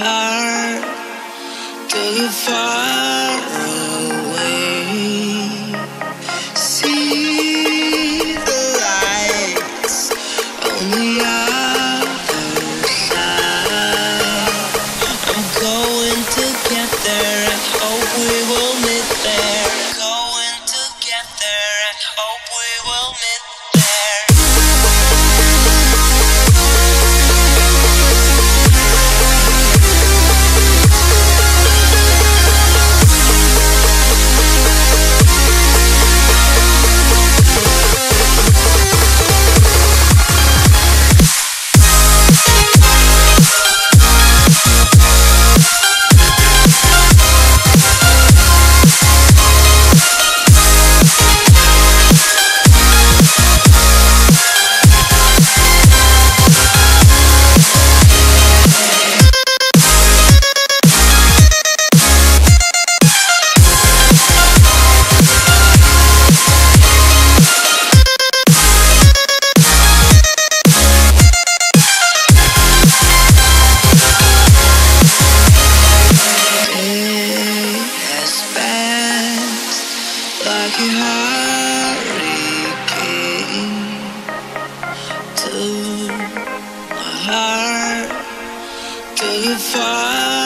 heart, took it far away. See the lights on the other side. I'm going to get there, I hope we will meet there. Going to get there, I hope we will meet there. Like a hurricane to my heart, took it far